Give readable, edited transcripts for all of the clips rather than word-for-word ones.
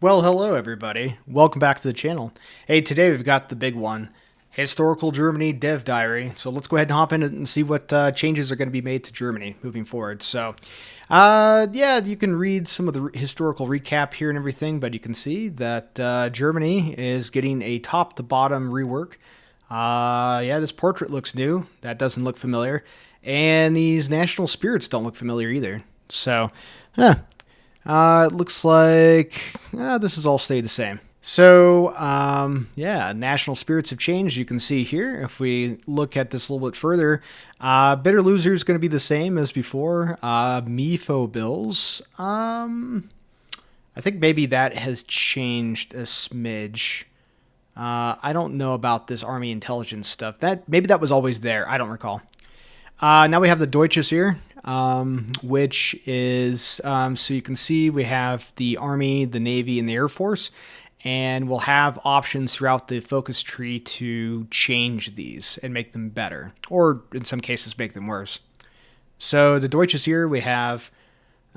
Well, hello everybody. Welcome back to the channel. Hey, today we've got the big one, Historical Germany Dev Diary. So let's go ahead and hop in and see what changes are going to be made to Germany moving forward. Yeah, you can read some of the historical recap here and everything, but you can see that Germany is getting a top-to-bottom rework. Yeah, this portrait looks new. That doesn't look familiar. And these national spirits don't look familiar either. So, huh. It looks like this has all stayed the same. Yeah, national spirits have changed. You can see here, if we look at this a little bit further, Bitter Loser is going to be the same as before. Mifo Bills, I think maybe that has changed a smidge. I don't know about this army intelligence stuff. Maybe that was always there. I don't recall. Now we have the Deutsches here, which is, so you can see we have the Army, the Navy, and the Air Force, and we'll have options throughout the focus tree to change these and make them better, or in some cases make them worse. So the Deutsches here, we have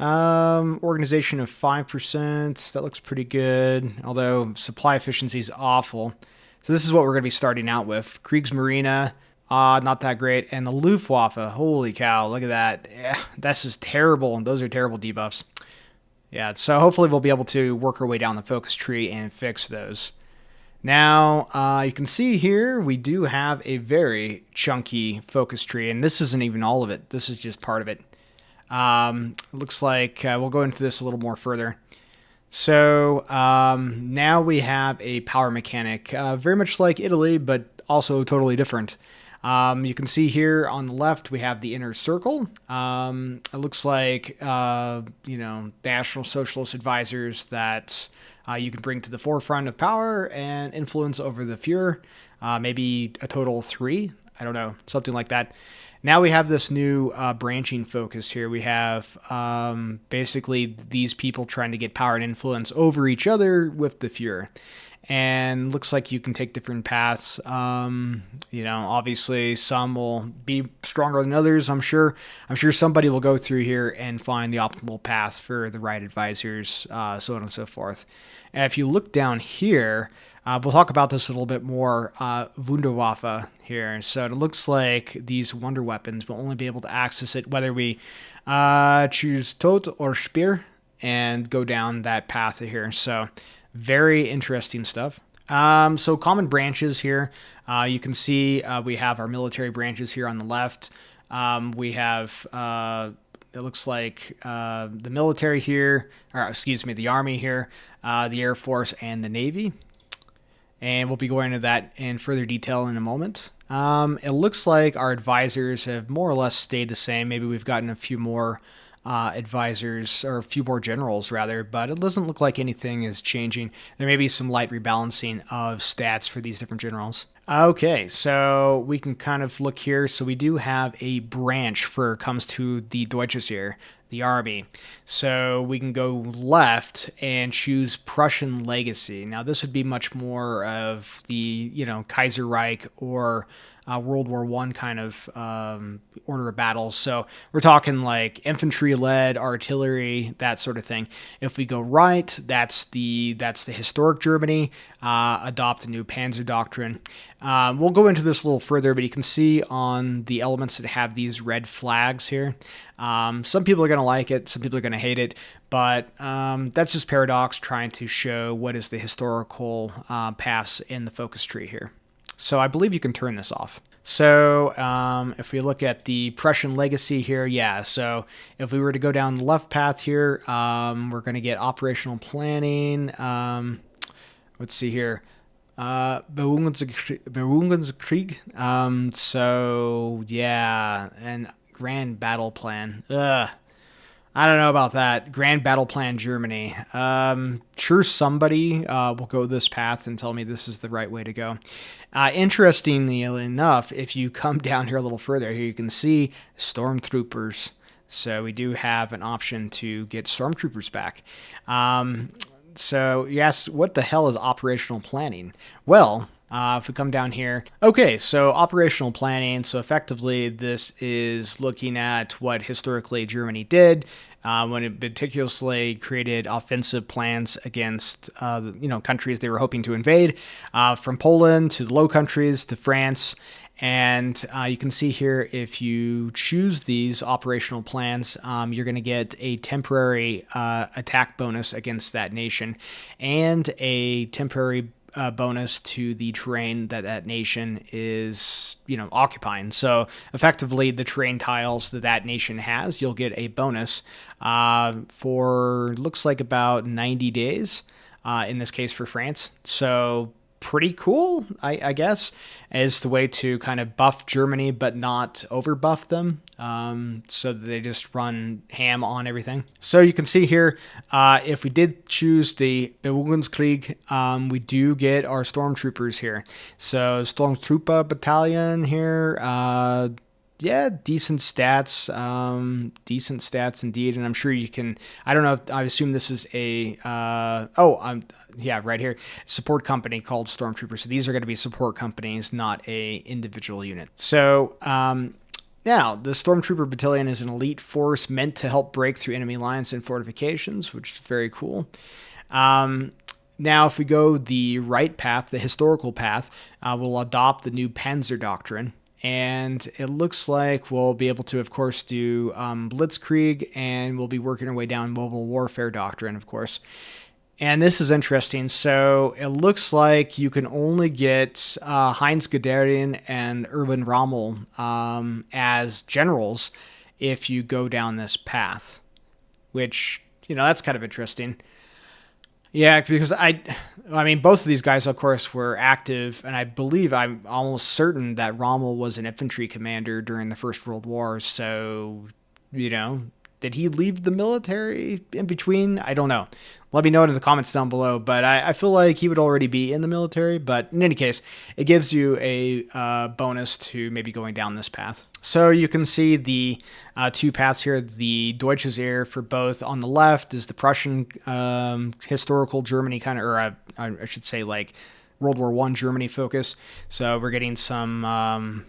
organization of 5%. That looks pretty good, although supply efficiency is awful. So this is what we're going to be starting out with. Kriegsmarine, not that great. And the Luftwaffe, holy cow, look at that. Yeah, that's just terrible. Those are terrible debuffs. Yeah, so hopefully we'll be able to work our way down the focus tree and fix those. Now, you can see here we do have a very chunky focus tree, and this isn't even all of it. This is just part of it. Looks like we'll go into this a little more further. So now we have a power mechanic, very much like Italy, but also totally different. You can see here on the left we have the inner circle. It looks like National Socialist advisors that you can bring to the forefront of power and influence over the Fuhrer. Maybe a total of 3. I don't know, something like that. Now we have this new branching focus here. We have basically these people trying to get power and influence over each other with the Fuhrer. And looks like you can take different paths. Obviously some will be stronger than others. I'm sure somebody will go through here and find the optimal path for the right advisors, so on and so forth. And if you look down here, we'll talk about this a little bit more. Wunderwaffe here. So it looks like these wonder weapons will only be able to access it whether we choose Tod or Speer and go down that path here. So very interesting stuff. So common branches here. You can see we have our military branches here on the left. We have, it looks like the military here, or excuse me, the Army here, the Air Force, and the Navy. And we'll be going into that in further detail in a moment. It looks like our advisors have more or less stayed the same. Maybe we've gotten a few more advisors, or a few more generals rather, but it doesn't look like anything is changing. There may be some light rebalancing of stats for these different generals. Okay, so we can kind of look here. So we do have a branch for comes to the Deutsches here, the army. So we can go left and choose Prussian Legacy. Now this would be much more of the Kaiserreich or World War I kind of order of battle. So we're talking like infantry-led artillery, that sort of thing. If we go right, that's the historic Germany. Adopt a new Panzer doctrine. We'll go into this a little further, but you can see on the elements that have these red flags here. Some people are going to like it, some people are going to hate it, but that's just Paradox trying to show what is the historical paths in the focus tree here. So I believe you can turn this off. So if we look at the Prussian Legacy here, yeah, so if we were to go down the left path here, we're going to get operational planning. Let's see here. Beruhungskrieg. So yeah, and Grand Battle Plan. Ugh. I don't know about that. Grand Battle Plan Germany. Sure, somebody will go this path and tell me this is the right way to go. Interestingly enough, if you come down here a little further, here you can see Stormtroopers. So we do have an option to get Stormtroopers back. So yes, what the hell is operational planning? Well, If we come down here, okay, so operational planning. So effectively, this is looking at what historically Germany did when it meticulously created offensive plans against countries they were hoping to invade, from Poland to the Low Countries to France. And you can see here, if you choose these operational plans, you're going to get a temporary attack bonus against that nation and a temporary bonus to the terrain that nation is, occupying. So effectively, the terrain tiles that nation has, you'll get a bonus for, looks like about 90 days, in this case for France. So pretty cool, I guess, is the way to kind of buff Germany, but not over buff them, so that they just run ham on everything. So you can see here, if we did choose the Bewegungskrieg, we do get our stormtroopers here. So Stormtrooper battalion here, yeah, decent stats indeed. And I'm sure you can, I don't know, I assume this is a, yeah, right here, support company called Stormtrooper. So these are going to be support companies, not a individual unit. So, now, the Stormtrooper Battalion is an elite force meant to help break through enemy lines and fortifications, which is very cool. Now, if we go the right path, the historical path, we'll adopt the new Panzer Doctrine. And it looks like we'll be able to, of course, do Blitzkrieg, and we'll be working our way down Mobile Warfare Doctrine, of course. And this is interesting. So it looks like you can only get Heinz Guderian and Erwin Rommel as generals if you go down this path, which, that's kind of interesting. Yeah, because I mean, both of these guys, of course, were active, and I believe, I'm almost certain that Rommel was an infantry commander during the First World War. So, did he leave the military in between? I don't know. Let me know in the comments down below, but I feel like he would already be in the military. But in any case, it gives you a bonus to maybe going down this path. So you can see the two paths here. The Deutsches Heer for both. On the left is the Prussian historical Germany kind of, or I should say like World War I Germany focus. So we're getting some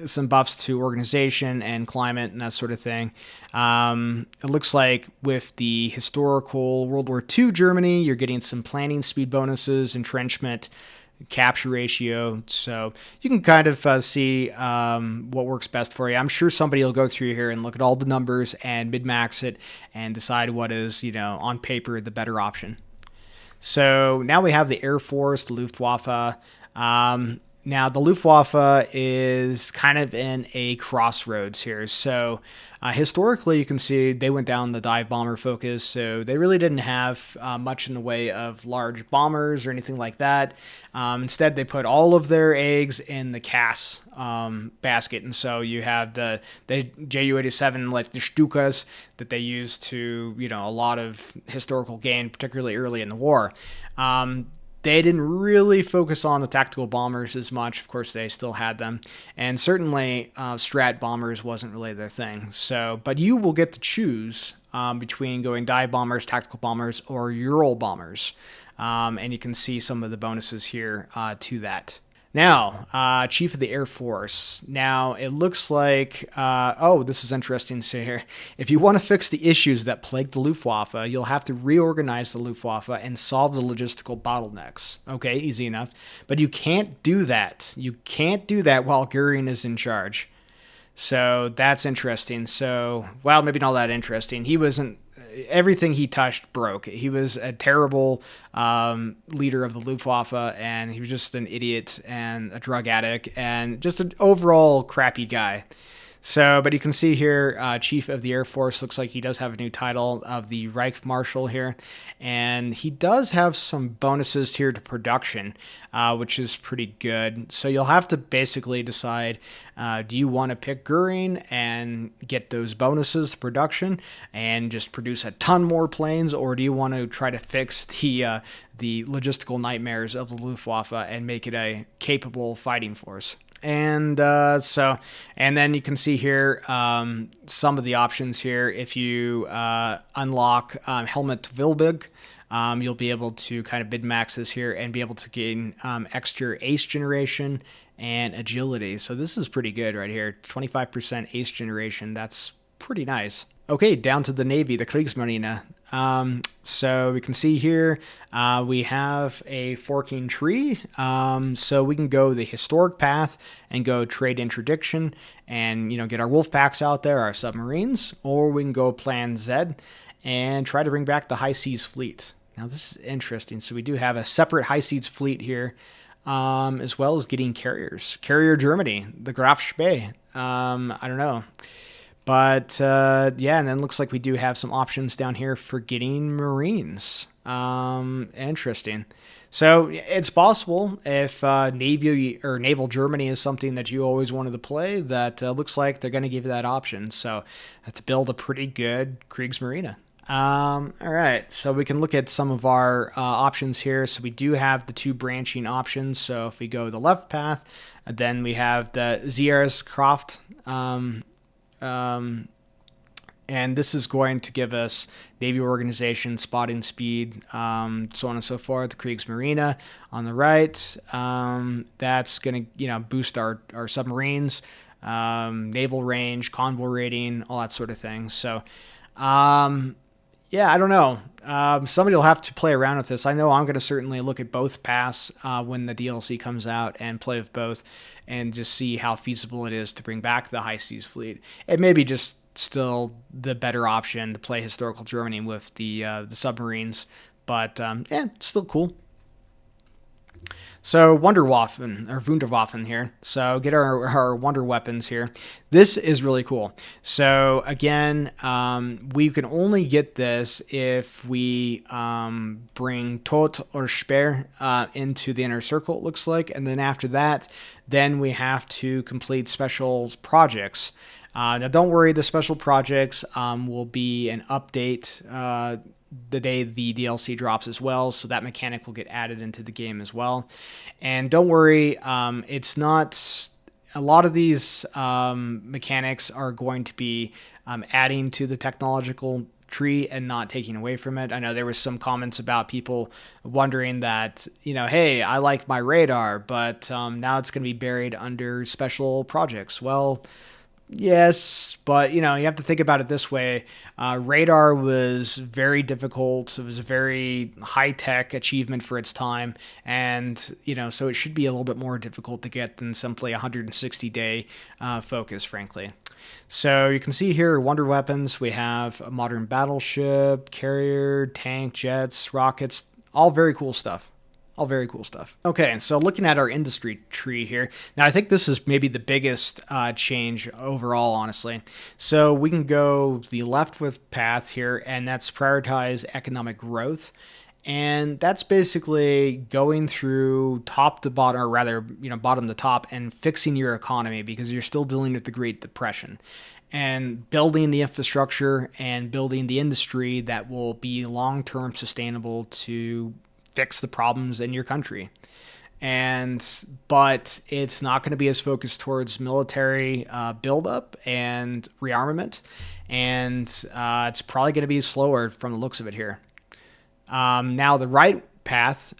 some buffs to organization and climate and that sort of thing. It looks like with the historical World War II Germany, you're getting some planning speed bonuses, entrenchment, capture ratio. So you can kind of see what works best for you. I'm sure somebody will go through here and look at all the numbers and min-max it and decide what is, on paper the better option. So now we have the Air Force, the Luftwaffe. Now, the Luftwaffe is kind of in a crossroads here. So, historically, you can see they went down the dive bomber focus. So, they really didn't have much in the way of large bombers or anything like that. Instead, they put all of their eggs in the CAS basket. And so, you have the Ju-87, like the Stukas, that they used to, a lot of historical gain, particularly early in the war. They didn't really focus on the tactical bombers as much. Of course, they still had them. And certainly, strat bombers wasn't really their thing. So, but you will get to choose between going dive bombers, tactical bombers, or Ural bombers. And you can see some of the bonuses here to that. Now, Chief of the Air Force. Now, it looks like, this is interesting. So here, if you want to fix the issues that plague the Luftwaffe, you'll have to reorganize the Luftwaffe and solve the logistical bottlenecks. Okay, easy enough. But you can't do that. You can't do that while Göring is in charge. So that's interesting. So, well, maybe not that interesting. He wasn't, everything he touched broke. He was a terrible leader of the Luftwaffe, and he was just an idiot and a drug addict and just an overall crappy guy. So, but you can see here, Chief of the Air Force looks like he does have a new title of the Reich Marshal here, and he does have some bonuses here to production, which is pretty good. So you'll have to basically decide, do you want to pick Göring and get those bonuses to production and just produce a ton more planes, or do you want to try to fix the logistical nightmares of the Luftwaffe and make it a capable fighting force? And and then you can see here some of the options here. If you unlock Helmut Wilbig, you'll be able to kind of bid max this here and be able to gain extra ace generation and agility. So this is pretty good right here. 25% ace generation. That's pretty nice. Okay, down to the Navy, the Kriegsmarine. So we can see here we have a forking tree. So we can go the historic path and go trade interdiction and, get our wolf packs out there, our submarines, or we can go plan Z and try to bring back the high seas fleet. Now this is interesting. So we do have a separate high seas fleet here, as well as getting carriers. Carrier Germany, the Graf Spee. I don't know. But yeah, and then looks like we do have some options down here for getting Marines. Interesting. So it's possible if Navy or Naval Germany is something that you always wanted to play, that looks like they're going to give you that option. So to build a pretty good Kriegsmarine. All right, so we can look at some of our options here. So we do have the 2 branching options. So if we go the left path, then we have the Zierskraft. And this is going to give us Navy organization, spotting speed, so on and so forth. The Kriegsmarine on the right, that's going to boost our submarines, naval range, convoy rating, all that sort of thing. So yeah, I don't know. Somebody will have to play around with this. I know I'm going to certainly look at both paths when the DLC comes out and play with both and just see how feasible it is to bring back the high seas fleet. It may be just still the better option to play historical Germany with the submarines, but yeah, it's still cool. So Wunderwaffen, or Wunderwaffen here. So get our wonder weapons here. This is really cool. So again, we can only get this if we bring Tod or Speer into the inner circle, it looks like. And then after that, then we have to complete special projects. Now don't worry, the special projects will be an update the day the DLC drops as well, so that mechanic will get added into the game as well. And don't worry, it's not a lot of these mechanics are going to be adding to the technological tree and not taking away from it. I know there was some comments about people wondering that, hey, I like my radar, but now it's going to be buried under special projects. Well, yes, but you have to think about it this way. Radar was very difficult. It was a very high-tech achievement for its time, and so it should be a little bit more difficult to get than simply 160-day focus, frankly. So you can see here, wonder weapons. We have a modern battleship, carrier, tank, jets, rockets, all very cool stuff. All very cool stuff. Okay, so looking at our industry tree here. Now, I think this is maybe the biggest change overall, honestly. So we can go the left with path here, and that's prioritize economic growth. And that's basically going through top to bottom, or rather, bottom to top, and fixing your economy because you're still dealing with the Great Depression. And building the infrastructure and building the industry that will be long-term sustainable to fix the problems in your country. But it's not going to be as focused towards military buildup and rearmament, and it's probably going to be slower from the looks of it here. Now the rightward path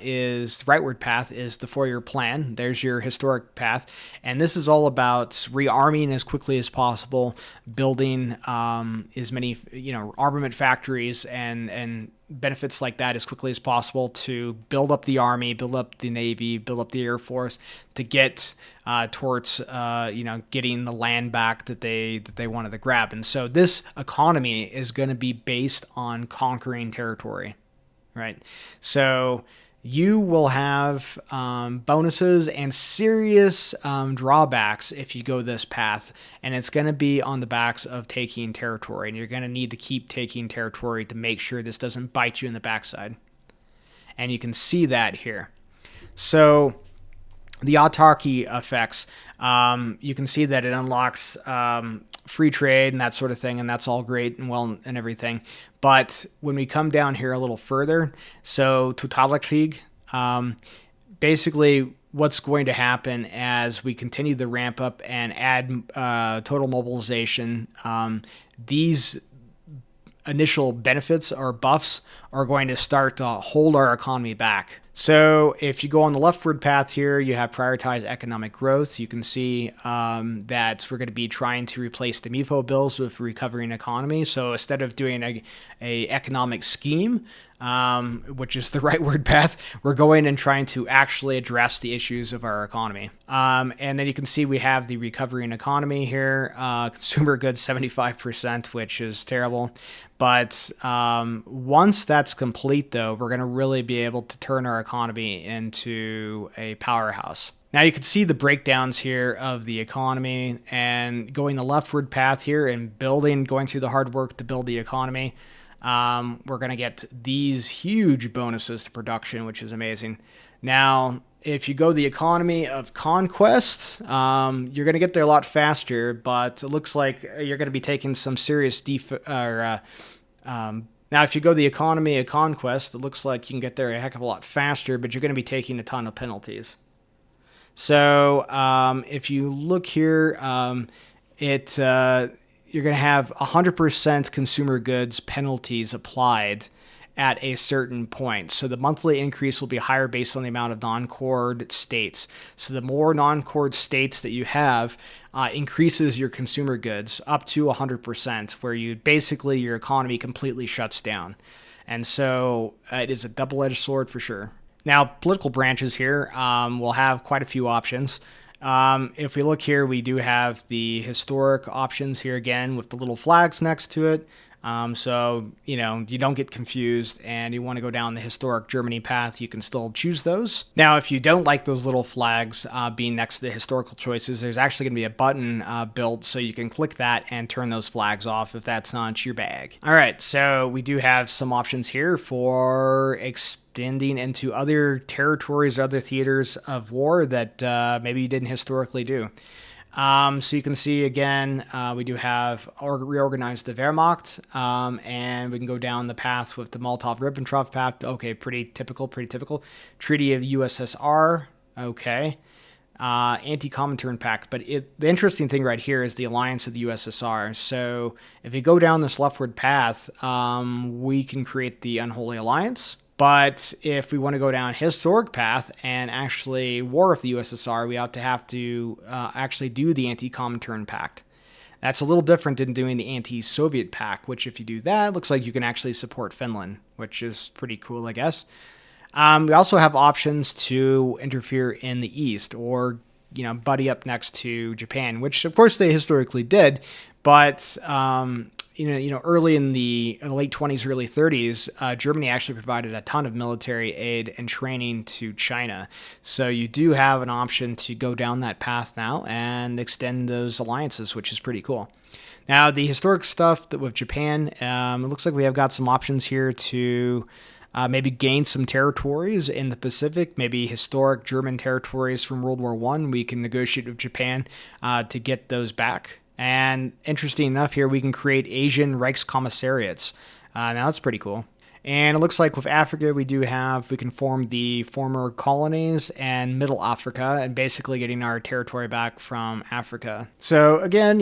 is the 4-year plan. There's your historic path, and this is all about rearming as quickly as possible, building as many armament factories and benefits like that as quickly as possible to build up the army, build up the navy, build up the air force to get towards getting the land back that they wanted to grab. And so this economy is going to be based on conquering territory, right? So you will have bonuses and serious drawbacks if you go this path, and it's going to be on the backs of taking territory, and you're going to need to keep taking territory to make sure this doesn't bite you in the backside. And you can see that here. So the autarky effects, you can see that it unlocks free trade and that sort of thing, and that's all great and well and everything. But when we come down here a little further, so Totalkrieg, basically what's going to happen as we continue the ramp up and add total mobilization, these initial benefits or buffs are going to start to hold our economy back. So if you go on the leftward path here, you have prioritize economic growth. You can see that we're going to be trying to replace the MIFO bills with recovering economy. So instead of doing a economic scheme, which is the rightward path, we're going and trying to actually address the issues of our economy. And then you can see we have the recovering economy here, consumer goods 75%, which is terrible. But once that's complete, though, we're going to really be able to turn our economy into a powerhouse. Now you can see the breakdowns here of the economy, and going the leftward path here and going through the hard work to build the economy. We're going to get these huge bonuses to production, which is amazing. Now, if you go the economy of conquest, you're going to get there a lot faster, but it looks like you're going to be taking some serious now, if you go the economy of conquest, it looks like you can get there a heck of a lot faster, but you're going to be taking a ton of penalties. So if you look here, you're going to have 100% consumer goods penalties applied at a certain point. So the monthly increase will be higher based on the amount of non-cord states. So the more non-cord states that you have increases your consumer goods up to 100%, where your economy completely shuts down. And so it is a double-edged sword for sure. Now, political branches here will have quite a few options. If we look here, we do have the historic options here again with the little flags next to it. So, you don't get confused and you want to go down the historic Germany path, you can still choose those. Now, if you don't like those little flags being next to the historical choices, there's actually going to be a button built so you can click that and turn those flags off if that's not your bag. All right, so we do have some options here for extending into other territories or other theaters of war that maybe you didn't historically do. So you can see again, we do have reorganized the Wehrmacht, and we can go down the path with the Molotov-Ribbentrop Pact. Okay, pretty typical. Treaty of USSR. Okay. Anti-Comintern Pact. But the interesting thing right here is the alliance of the USSR. So if you go down this leftward path, we can create the Unholy Alliance. But if we want to go down a historic path and actually war with the USSR, we have to actually do the Anti-Comintern Pact. That's a little different than doing the Anti-Soviet Pact, which if you do that, it looks like you can actually support Finland, which is pretty cool, I guess. We also have options to interfere in the East or, buddy up next to Japan, which of course they historically did, but early in the late 20s, early 30s, Germany actually provided a ton of military aid and training to China. So you do have an option to go down that path now and extend those alliances, which is pretty cool. Now, the historic stuff with Japan, it looks like we have got some options here to maybe gain some territories in the Pacific, maybe historic German territories from World War I. We can negotiate with Japan to get those back. And interesting enough here, we can create Asian Reichskommissariats. Now that's pretty cool. And it looks like with Africa, we can form the former colonies and Middle Africa and basically getting our territory back from Africa. So again,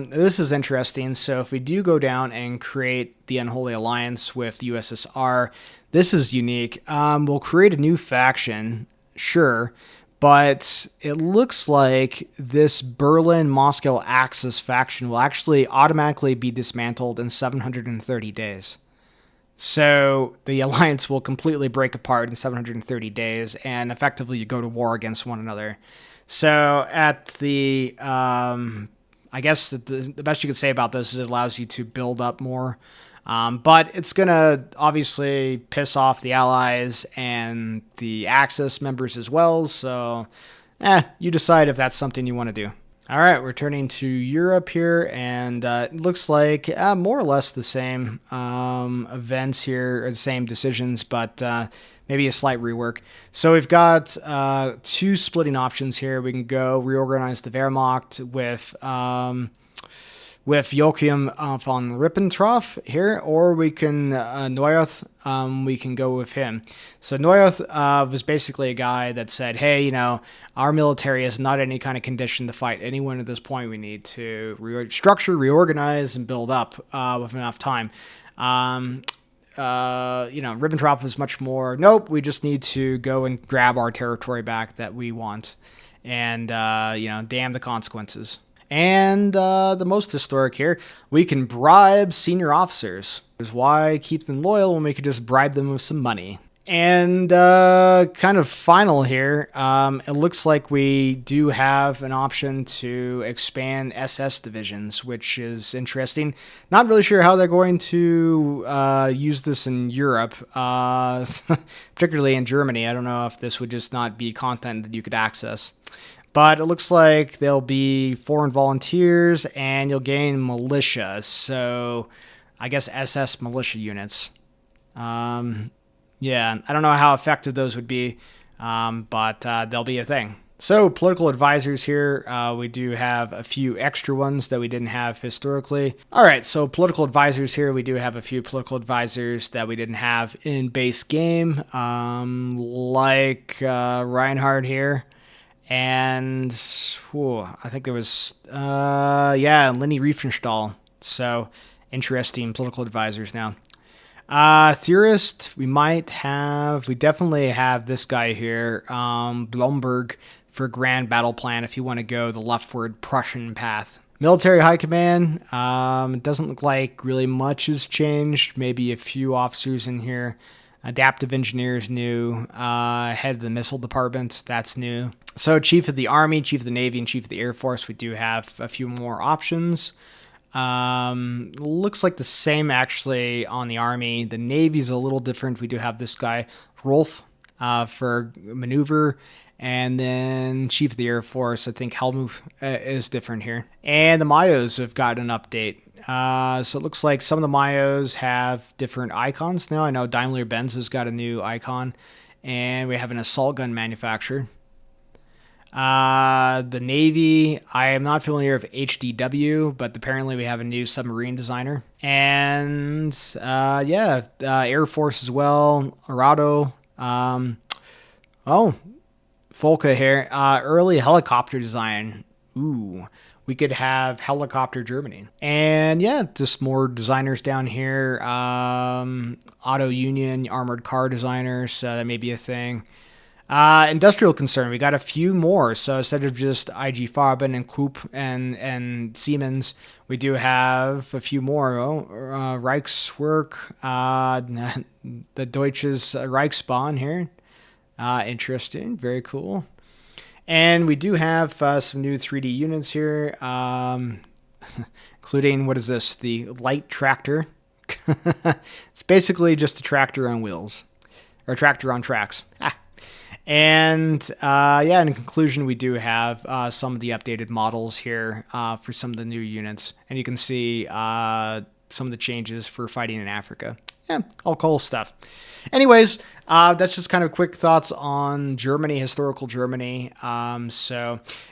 this is interesting. So if we do go down and create the Unholy Alliance with the USSR, this is unique. We'll create a new faction, sure. But it looks like this Berlin-Moscow Axis faction will actually automatically be dismantled in 730 days. So the alliance will completely break apart in 730 days, and effectively you go to war against one another. So at I guess the best you could say about this is it allows you to build up more. But it's going to obviously piss off the Allies and the Axis members as well. So you decide if that's something you want to do. All right, we're turning to Europe here, and it looks like more or less the same events here, or the same decisions, but maybe a slight rework. So we've got two splitting options here. We can go reorganize the Wehrmacht with with Joachim von Ribbentrop here, or we can Neuoth. We can go with him. So Neuoth was basically a guy that said, "Hey, you know, our military is not in any kind of condition to fight anyone at this point. We need to restructure, reorganize, and build up with enough time." Ribbentrop was much more, nope, we just need to go and grab our territory back that we want. And, damn the consequences. And the most historic here, we can bribe senior officers. Why keep them loyal when we could just bribe them with some money? And kind of final here, it looks like we do have an option to expand SS divisions, which is interesting. Not really sure how they're going to use this in Europe, particularly in Germany. I don't know if this would just not be content that you could access. But it looks like there'll be foreign volunteers, and you'll gain militia. So I guess SS militia units. Yeah, I don't know how effective those would be, but they'll be a thing. So political advisors here, we do have a few extra ones that we didn't have historically. All right, so political advisors here, we do have a few political advisors that we didn't have in base game, like Reinhard here. And I think there was, Leni Riefenstahl. So interesting political advisors now. Theorist, we definitely have this guy here, Blomberg, for Grand Battle Plan if you want to go the leftward Prussian path. Military High Command, it doesn't look like really much has changed. Maybe a few officers in here. Adaptive Engineers new. Head of the Missile Department, that's new. So Chief of the Army, Chief of the Navy, and Chief of the Air Force, we do have a few more options. Looks like the same actually on the Army. The Navy's a little different. We do have this guy, Rolf, for maneuver. And then Chief of the Air Force, I think Helmuth is different here. And the Mayos have got an update. So it looks like some of the Mayos have different icons now. I know Daimler-Benz has got a new icon. And we have an assault gun manufacturer. The Navy, I am not familiar with HDW, but apparently we have a new submarine designer. And Air Force as well. Arado. Folka here. Early helicopter design. Ooh, we could have helicopter Germany. And just more designers down here. Auto Union, armored car designers. So that may be a thing. Industrial concern, we got a few more. So instead of just IG Farben and Krupp and Siemens, we do have a few more. Reichswerk, the Deutsches Reichsbahn here. Interesting, very cool. And we do have some new 3D units here, including, what is this? The light tractor. It's basically just a tractor on wheels, or a tractor on tracks. And in conclusion, we do have some of the updated models here for some of the new units. And you can see some of the changes for fighting in Africa. Yeah, all cool stuff. Anyways, that's just kind of quick thoughts on Germany, historical Germany. Let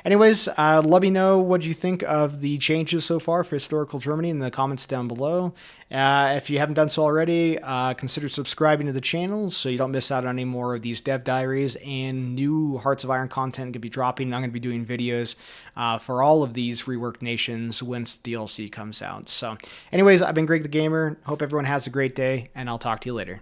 me know what you think of the changes so far for historical Germany in the comments down below. If you haven't done so already, consider subscribing to the channel so you don't miss out on any more of these dev diaries, and new Hearts of Iron content could be dropping. I'm going to be doing videos for all of these reworked nations once DLC comes out. So anyways, I've been Greg the Gamer. Hope everyone has a great day, and I'll talk to you later.